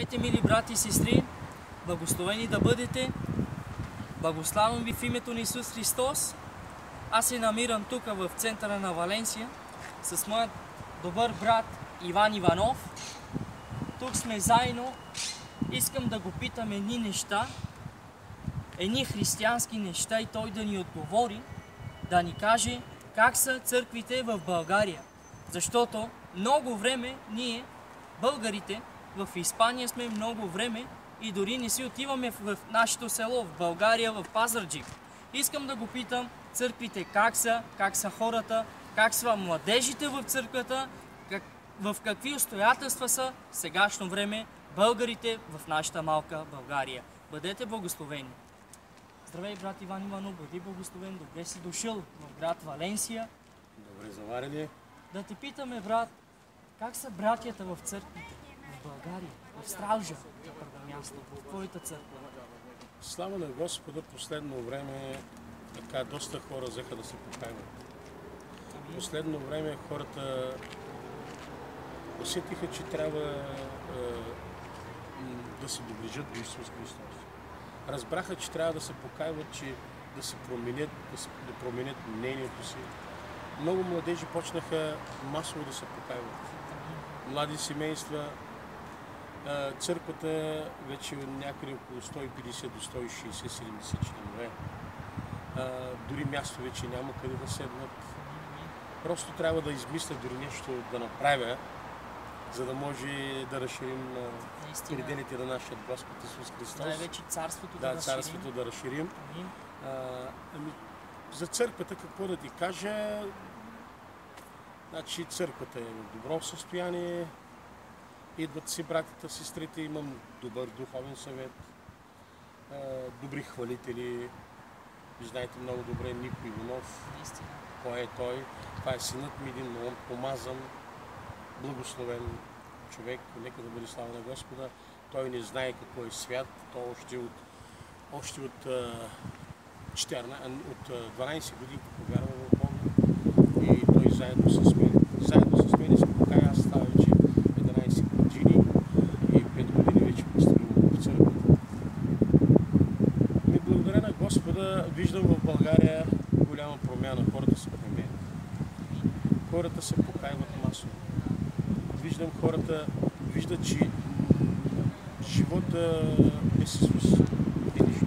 Здравейте, мили брати и сестри! Благословени да бъдете! Благославям ви в името на Исус Христос! Аз се намирам тук в центъра на Валенсия с моят добър брат Иван Иванов. Тук сме заедно. Искам да го питам едни неща, едни християнски неща и той да ни отговори, да ни каже как са църквите в България. Защото много време ние, българите, в Испания сме много време и дори не си отиваме в нашето село, в България, в Пазарджик. Искам да го питам църквите как са хората, как са младежите в църквата, в какви обстоятелства са в сегашно време българите в нашата малка България. Бъдете благословени! Здравей, брат Иван Иванов, бъди благословен, добре си дошъл в град Валенсия. Добре заварени. Да те питаме, брат, как са братята в църквите в България, в Стралджа, на първо място, в твоята църква? Слава на Господа, последно време така доста хора взеха да се покаят. Последно време хората усетиха, че трябва да се доближат до Исус Христос. Разбраха, че трябва да се покаяват, че да се променят, да променят мнението си. Много младежи почнаха масово да се покаяват. Млади семейства, църквата вече някъде около 150 до 160-70 членове. Дори място вече няма къде да седнат. Просто трябва да измисля дори нещо да направя, за да може да разширим пределите на нашия Господ Исус Христос. Най-вече царството да разширим. Царството да разширим. За църквата какво да ти кажа? Значи църквата е в добро състояние. Идват си братите, сестрите, имам добър духовен съвет, добри хвалители. Знаете много добре Нико Иванов, кой е той. Това е синът ми, един много помазан, благословен човек. Нека да бъде слава на Господа. Той не знае какво е свят. Той още от 12 години повярва в Бога. И той заедно с мен се покая. Аз става вече 11 години и 5 години вече пастирувам в църквата. И благодаря на Господа виждам в България голяма промяна. Хората се променят. Хората се покаиват масово. Виждам хората, виждат, че живота без Исус е нищо.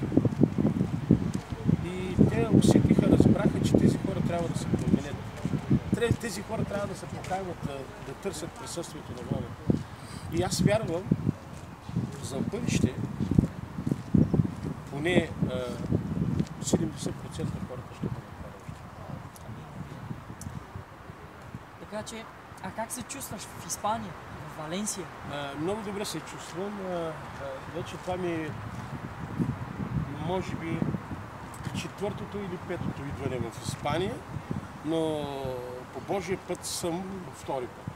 И те усетиха, разбраха, че тези хора трябва да се променят. Тези хора трябва да се покаиват, да търсят присъствието на Бога. И аз вярвам, за бъдеще, поне 70% хората ще бъдат хора. Така че, а как се чувстваш в Испания, в Валенсия? Много добре се чувствам. Вече това ми може би четвъртото или петото идване в Испания, но по Божия път съм втори път.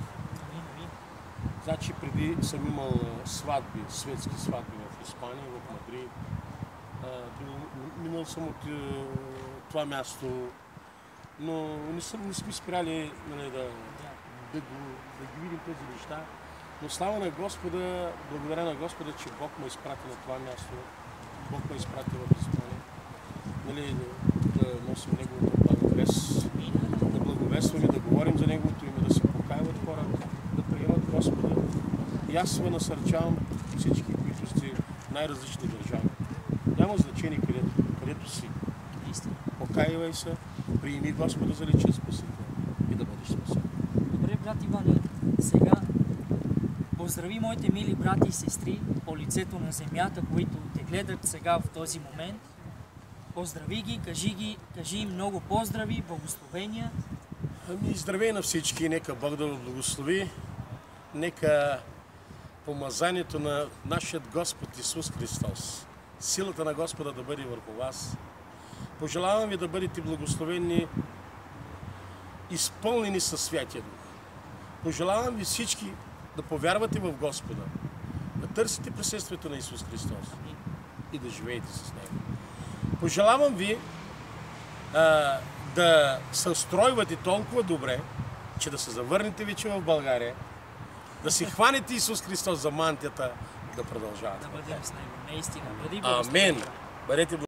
Значи преди съм имал сватби, светски сватби в Испания, в Мадрид. Минал съм от това място, но не сме спряли да ги видим тези неща. Но слава на Господа, благодаря на Господа, че Бог ме изпрати на това място. Бог ме изпрати в Испания. Да носим Неговата благовест, да благовестваме, да говорим за Неговото име, да се покаяват хората, да приемат Господа. И аз ви насърчавам всички, които сте в най-различни държави. Няма значение където си. Покаивай се, приеми Господа за личен спасител и да бъдеш спасен. Добре, брат Иване, сега поздрави моите мили брати и сестри по лицето на земята, които те гледат сега в този момент. Поздрави ги, кажи им много поздрави, благословения. Здравей на всички, нека Бог да ви благослови. Нека помазанието на нашия Господ Исус Христос, силата на Господа да бъде върху вас. Пожелавам ви да бъдете благословени, изпълнени със Святия Дух. Пожелавам ви всички да повярвате в Господа, да търсите присъствието на Исус Христос и да живеете с Него. Пожелавам ви да се устройвате толкова добре, че да се завърнете вече в България, да си хванете Исус Христос за мантията, да продължават. Да бъдем с Него. Наистина. Бъди Амин! благословен. Бъдете